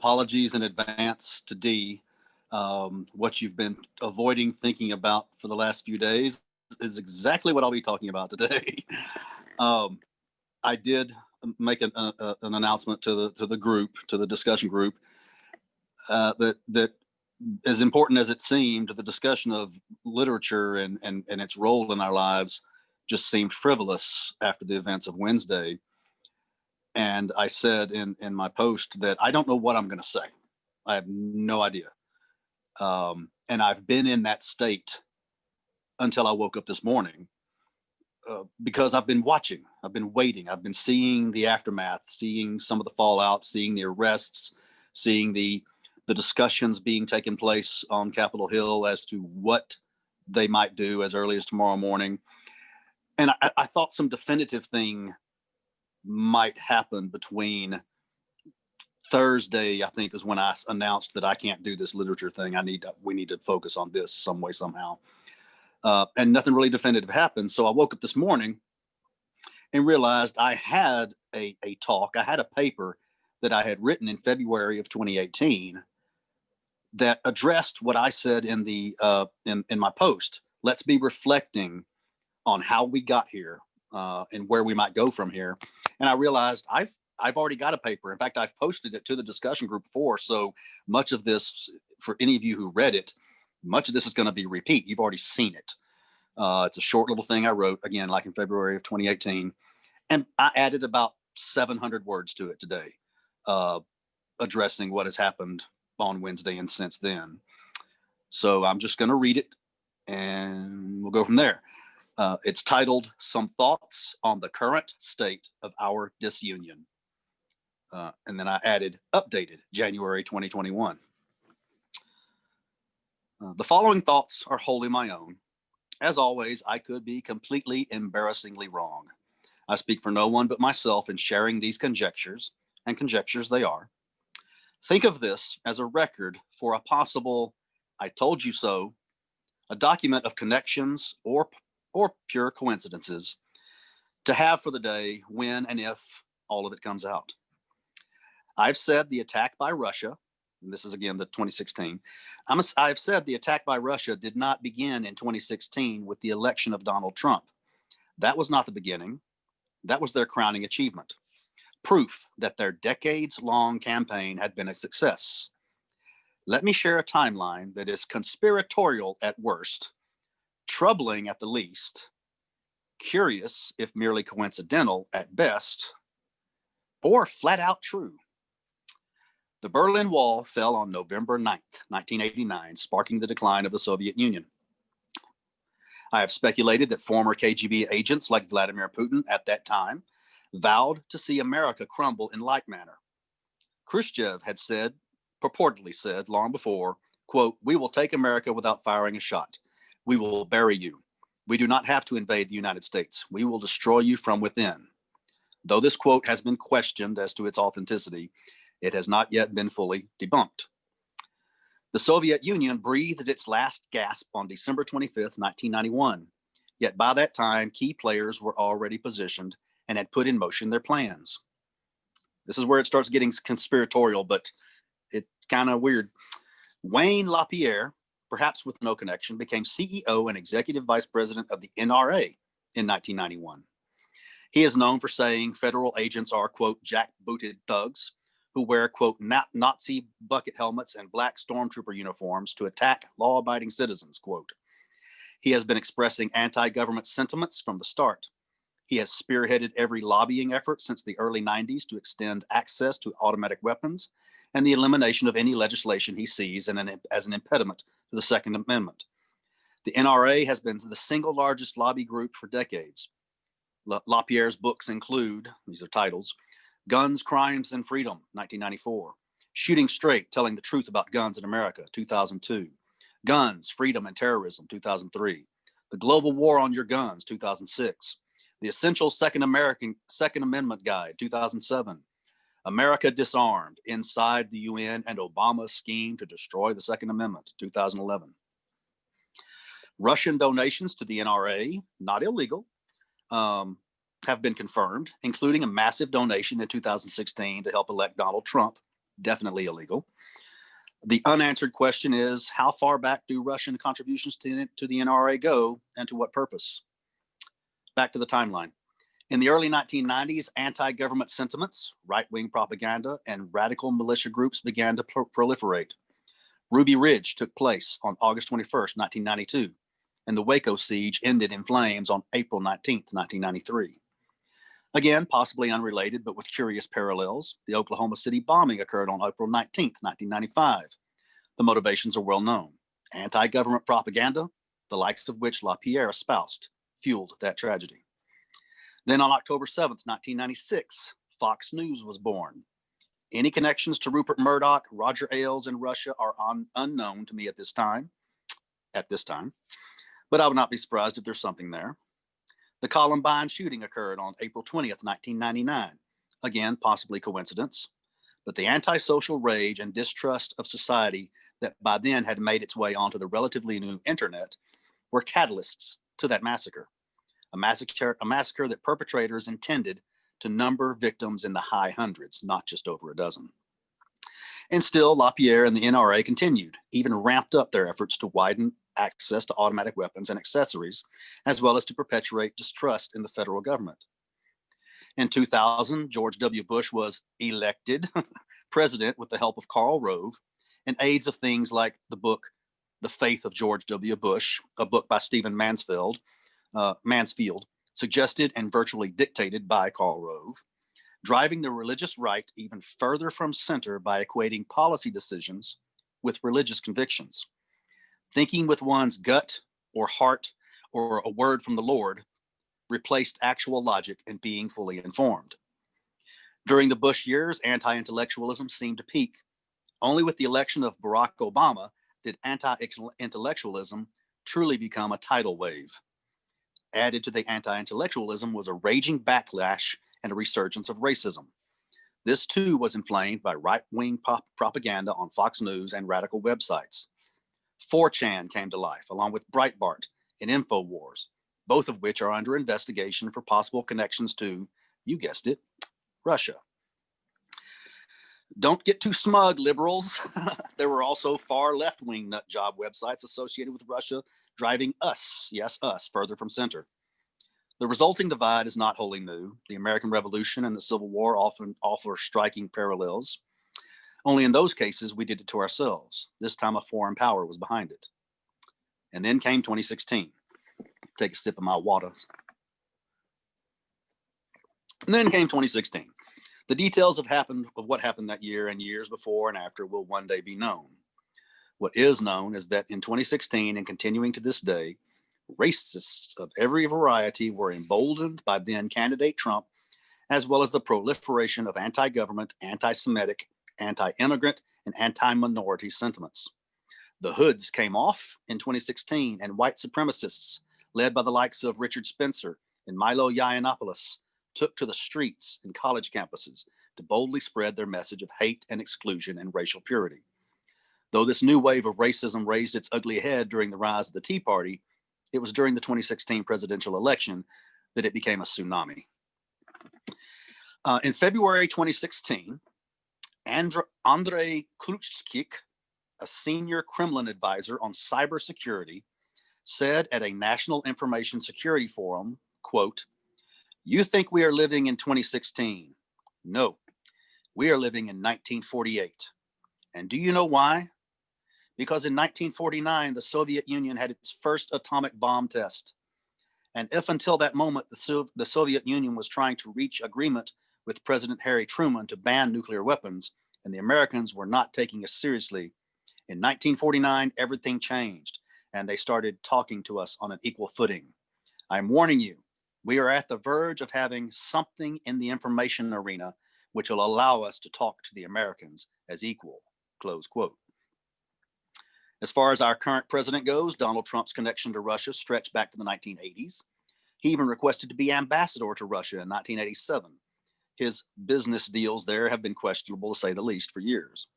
apologies in advance to Dee. What you've been avoiding thinking about for the last few days is exactly what I'll be talking about today. I did make an announcement to the group, to the discussion group, that as important as it seemed, the discussion of literature and its role in our lives just seemed frivolous after the events of Wednesday. And I said in my post that I don't know what I'm going to say. I have no idea. And I've been in that state until I woke up this morning, because I've been watching, I've been waiting, I've been seeing the aftermath, seeing some of the fallout, seeing the arrests, seeing the discussions being taken place on Capitol Hill as to what they might do as early as tomorrow morning. And I thought some definitive thing might happen between Thursday, I think, is when I announced that I can't do this literature thing. We need to focus on this some way, somehow. And nothing really definitive happened. So I woke up this morning and realized I had a talk, I had a paper that I had written in February of 2018 that addressed what I said in the in my post. Let's be reflecting on how we got here, and where we might go from here. And I realized I've already got a paper. In fact, I've posted it to the discussion group before. So much of this, for any of you who read it, much of this is going to be repeat. You've already seen it. It's a short little thing I wrote, again, like in February of 2018. And I added about 700 words to it today, addressing what has happened on Wednesday and since then. So I'm just going to read it and we'll go from there. It's titled, Some Thoughts on the Current State of Our Disunion. And then I added, updated January 2021. The following thoughts are wholly my own. As always, I could be completely embarrassingly wrong. I speak for no one but myself in sharing these conjectures, and conjectures they are. Think of this as a record for a possible, I told you so, a document of connections or pure coincidences to have for the day when and if all of it comes out. I've said the attack by Russia, and this is again the 2016, I've said the attack by Russia did not begin in 2016 with the election of Donald Trump. That was not the beginning. That was their crowning achievement. Proof that their decades-long campaign had been a success. Let me share a timeline that is conspiratorial at worst, troubling at the least, curious if merely coincidental at best, or flat out true. The Berlin Wall fell on November 9th, 1989, sparking the decline of the Soviet Union. I have speculated that former KGB agents like Vladimir Putin at that time vowed to see America crumble in like manner. Khrushchev had said, purportedly said long before, quote, "We will take America without firing a shot. We will bury you. We do not have to invade the United States. We will destroy you from within." Though this quote has been questioned as to its authenticity, it has not yet been fully debunked. The Soviet Union breathed its last gasp on December 25th, 1991. Yet by that time, key players were already positioned and had put in motion their plans. This is where it starts getting conspiratorial, but it's kind of weird. Wayne LaPierre, perhaps with no connection, became CEO and executive vice president of the NRA in 1991. He is known for saying federal agents are, quote, jackbooted thugs who wear, quote, Nazi bucket helmets and black stormtrooper uniforms to attack law-abiding citizens, quote. He has been expressing anti-government sentiments from the start. He has spearheaded every lobbying effort since the early 90s to extend access to automatic weapons and the elimination of any legislation he sees as an impediment to the Second Amendment. The NRA has been the single largest lobby group for decades. LaPierre's books include, these are titles, Guns, Crimes, and Freedom, 1994. Shooting Straight, Telling the Truth About Guns in America, 2002. Guns, Freedom, and Terrorism, 2003. The Global War on Your Guns, 2006. The Essential Second Amendment Guide, 2007. America Disarmed, Inside the UN and Obama's Scheme to Destroy the Second Amendment, 2011. Russian donations to the NRA, not illegal, have been confirmed, including a massive donation in 2016 to help elect Donald Trump definitely illegal. The unanswered question is, how far back do Russian contributions to the NRA go, and to what purpose? Back to the timeline. In the early 1990s, anti-government sentiments, right-wing propaganda, and radical militia groups began to proliferate. Ruby Ridge took place on August 21st, 1992, and the Waco siege ended in flames on April 19th, 1993. Again, possibly unrelated, but with curious parallels, the Oklahoma City bombing occurred on April 19th, 1995. The motivations are well known. Anti-government propaganda, the likes of which LaPierre espoused, fueled that tragedy. Then on October 7th, 1996, Fox News was born. Any connections to Rupert Murdoch, Roger Ailes, and Russia are unknown to me at this time, but I would not be surprised if there's something there. The Columbine shooting occurred on April 20th, 1999. Again, possibly coincidence, but the antisocial rage and distrust of society that by then had made its way onto the relatively new internet were catalysts to that massacre. A massacre that perpetrators intended to number victims in the high hundreds, not just over a dozen. And still, LaPierre and the NRA continued, even ramped up their efforts to widen access to automatic weapons and accessories, as well as to perpetuate distrust in the federal government. In 2000, George W. Bush was elected president with the help of Karl Rove and aides of things like the book, The Faith of George W. Bush, a book by Stephen Mansfield, suggested and virtually dictated by Karl Rove, driving the religious right even further from center by equating policy decisions with religious convictions. Thinking with one's gut or heart or a word from the Lord replaced actual logic and being fully informed. During the Bush years, anti-intellectualism seemed to peak. Only with the election of Barack Obama did anti-intellectualism truly become a tidal wave. Added to the anti-intellectualism was a raging backlash and a resurgence of racism. This too was inflamed by right-wing propaganda on Fox News and radical websites. 4chan came to life, along with Breitbart and InfoWars, both of which are under investigation for possible connections to, you guessed it, Russia. Don't get too smug, liberals. There were also far left-wing nutjob websites associated with Russia, driving us, yes, us, further from center. The resulting divide is not wholly new. The American Revolution and the Civil War often offer striking parallels. Only in those cases, we did it to ourselves. This time a foreign power was behind it. And then came 2016. Take a sip of my water. And then came 2016. The details of what happened that year and years before and after will one day be known. What is known is that in 2016 and continuing to this day, racists of every variety were emboldened by then candidate Trump, as well as the proliferation of anti-government, anti-Semitic, anti-immigrant, and anti-minority sentiments. The hoods came off in 2016, and white supremacists, led by the likes of Richard Spencer and Milo Yiannopoulos, took to the streets and college campuses to boldly spread their message of hate and exclusion and racial purity. Though this new wave of racism raised its ugly head during the rise of the Tea Party, it was during the 2016 presidential election that it became a tsunami. In February 2016, Andrei Kluchkik, a senior Kremlin advisor on cybersecurity, said at a National Information Security Forum, quote, "You think we are living in 2016? No, we are living in 1948. And do you know why? Because in 1949, the Soviet Union had its first atomic bomb test. And if until that moment, the Soviet Union was trying to reach agreement with President Harry Truman to ban nuclear weapons, and the Americans were not taking us seriously, in 1949, everything changed, and they started talking to us on an equal footing. I'm warning you, we are at the verge of having something in the information arena which will allow us to talk to the Americans as equal," close quote. As far as our current president goes, Donald Trump's connection to Russia stretched back to the 1980s. He even requested to be ambassador to Russia in 1987. His business deals there have been questionable, to say the least, for years.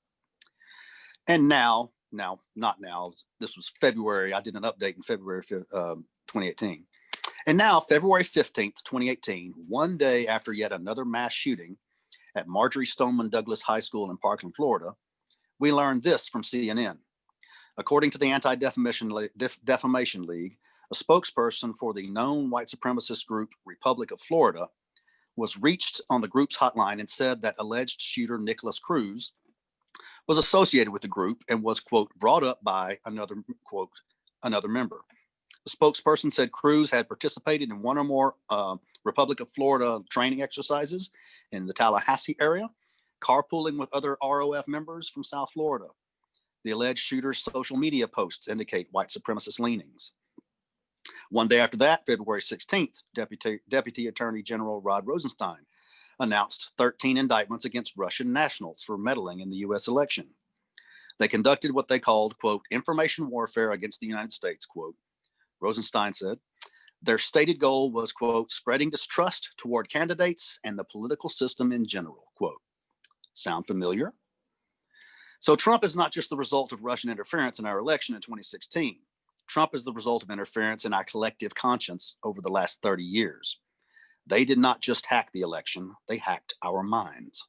And not now, this was February, I did an update in February 2018. And now, February 15th, 2018, one day after yet another mass shooting, at Marjorie Stoneman Douglas High School in Parkland, Florida, we learned this from CNN. According to the Anti-Defamation League, a spokesperson for the known white supremacist group Republic of Florida was reached on the group's hotline and said that alleged shooter Nicholas Cruz was associated with the group and was, quote, brought up by another member. The spokesperson said Cruz had participated in one or more Republic of Florida training exercises in the Tallahassee area, carpooling with other ROF members from South Florida. The alleged shooter's social media posts indicate white supremacist leanings. One day after that, February 16th, Deputy Attorney General Rod Rosenstein announced 13 indictments against Russian nationals for meddling in the U.S. election. They conducted what they called, quote, information warfare against the United States, quote. Rosenstein said their stated goal was, quote, spreading distrust toward candidates and the political system in general, quote. Sound familiar? So Trump is not just the result of Russian interference in our election in 2016. Trump is the result of interference in our collective conscience over the last 30 years. They did not just hack the election, they hacked our minds.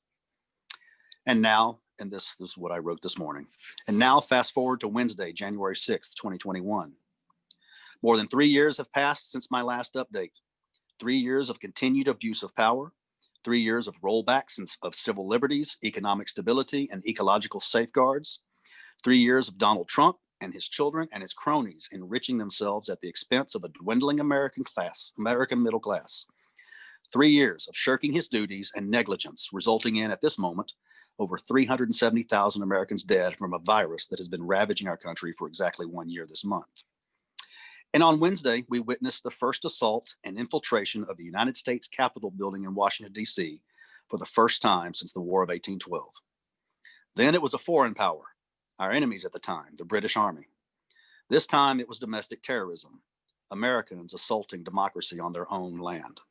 And now, and this is what I wrote this morning, and now fast forward to Wednesday, January 6th, 2021. More than 3 years have passed since my last update. 3 years of continued abuse of power, 3 years of rollbacks of civil liberties, economic stability, and ecological safeguards, 3 years of Donald Trump and his children and his cronies enriching themselves at the expense of a dwindling American middle class. 3 years of shirking his duties and negligence, resulting in, at this moment, over 370,000 Americans dead from a virus that has been ravaging our country for exactly 1 year this month. And on Wednesday, we witnessed the first assault and infiltration of the United States Capitol building in Washington, D.C. for the first time since the War of 1812. Then it was a foreign power, our enemies at the time, the British Army. This time it was domestic terrorism, Americans assaulting democracy on their own land.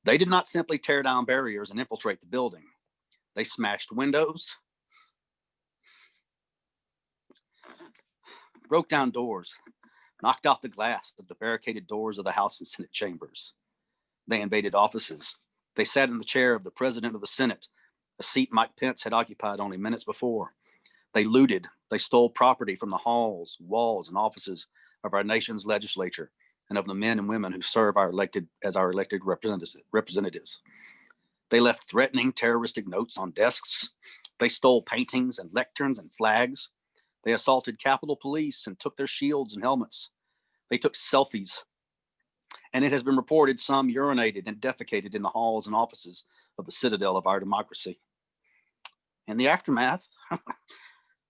They did not simply tear down barriers and infiltrate the building. They smashed windows, broke down doors, knocked out the glass of the barricaded doors of the House and Senate chambers. They invaded offices. They sat in the chair of the President of the Senate, a seat Mike Pence had occupied only minutes before. They looted. They stole property from the halls, walls, and offices of our nation's legislature and of the men and women who serve our elected representatives. They left threatening terroristic notes on desks. They stole paintings and lecterns and flags. They assaulted Capitol Police and took their shields and helmets. They took selfies. And it has been reported some urinated and defecated in the halls and offices of the citadel of our democracy. In the aftermath,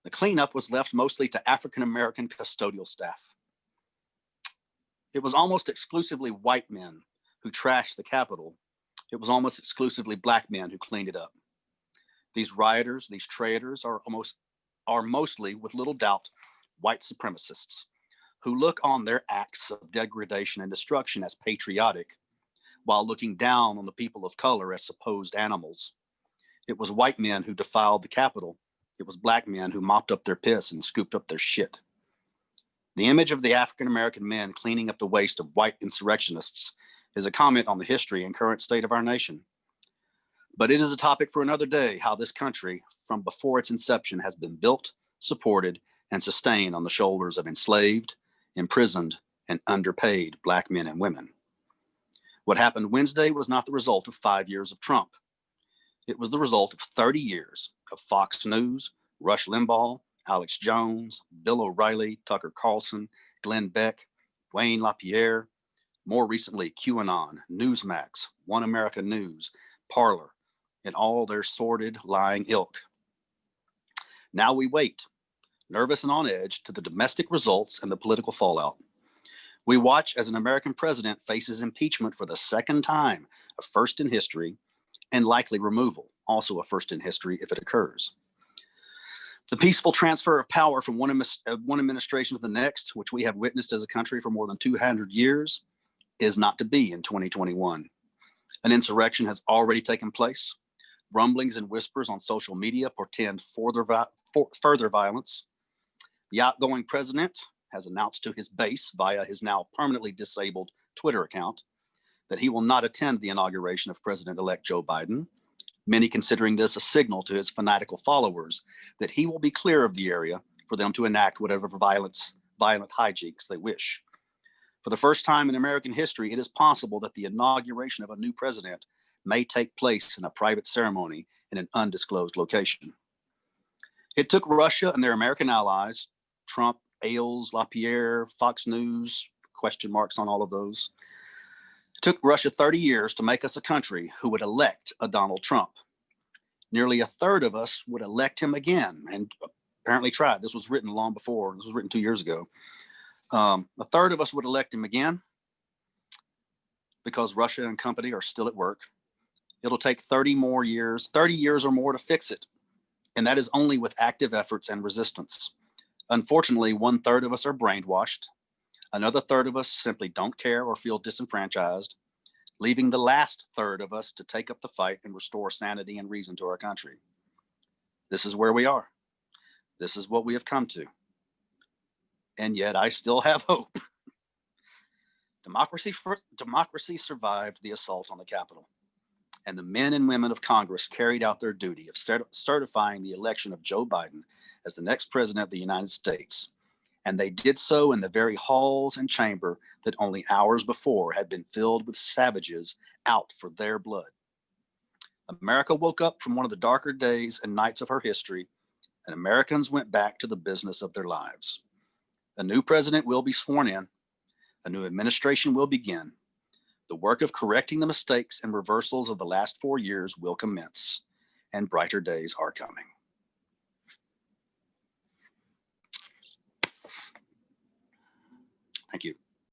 the cleanup was left mostly to African-American custodial staff. It was almost exclusively white men who trashed the Capitol. It was almost exclusively Black men who cleaned it up. These rioters, these traitors are mostly, with little doubt, white supremacists who look on their acts of degradation and destruction as patriotic, while looking down on the people of color as supposed animals. It was white men who defiled the Capitol. It was Black men who mopped up their piss and scooped up their shit. The image of the African-American men cleaning up the waste of white insurrectionists is a comment on the history and current state of our nation. But it is a topic for another day, how this country, from before its inception, has been built, supported, and sustained on the shoulders of enslaved, imprisoned, and underpaid Black men and women. What happened Wednesday was not the result of 5 years of Trump. It was the result of 30 years of Fox News, Rush Limbaugh, Alex Jones, Bill O'Reilly, Tucker Carlson, Glenn Beck, Wayne LaPierre, more recently QAnon, Newsmax, One America News, Parler, and all their sordid, lying ilk. Now we wait, nervous and on edge, to the domestic results and the political fallout. We watch as an American president faces impeachment for the second time, a first in history, and likely removal, also a first in history if it occurs. The peaceful transfer of power from one administration to the next, which we have witnessed as a country for more than 200 years, is not to be in 2021. An insurrection has already taken place. Rumblings and whispers on social media portend further violence. The outgoing president has announced to his base via his now permanently disabled Twitter account that he will not attend the inauguration of President-elect Joe Biden many considering this a signal to his fanatical followers that he will be clear of the area for them to enact whatever violent hijinks they wish. For the first time in American history, it is possible that the inauguration of a new president may take place in a private ceremony in an undisclosed location. It took Russia and their American allies, Trump, Ailes, LaPierre, Fox News, question marks on all of those. It took Russia 30 years to make us a country who would elect a Donald Trump. Nearly a third of us would elect him again, and apparently tried. This was written long before. This was written 2 years ago. A third of us would elect him again because Russia and company are still at work. It'll take 30 years or more to fix it. And that is only with active efforts and resistance. Unfortunately, 1/3 of us are brainwashed. Another third of us simply don't care or feel disenfranchised, leaving the last third of us to take up the fight and restore sanity and reason to our country. This is where we are. This is what we have come to. And yet I still have hope. Democracy survived the assault on the Capitol, and the men and women of Congress carried out their duty of certifying the election of Joe Biden as the next president of the United States. And they did so in the very halls and chamber that only hours before had been filled with savages out for their blood. America woke up from one of the darker days and nights of her history, and Americans went back to the business of their lives. A new president will be sworn in. A new administration will begin. The work of correcting the mistakes and reversals of the last 4 years will commence, and brighter days are coming. Thank you.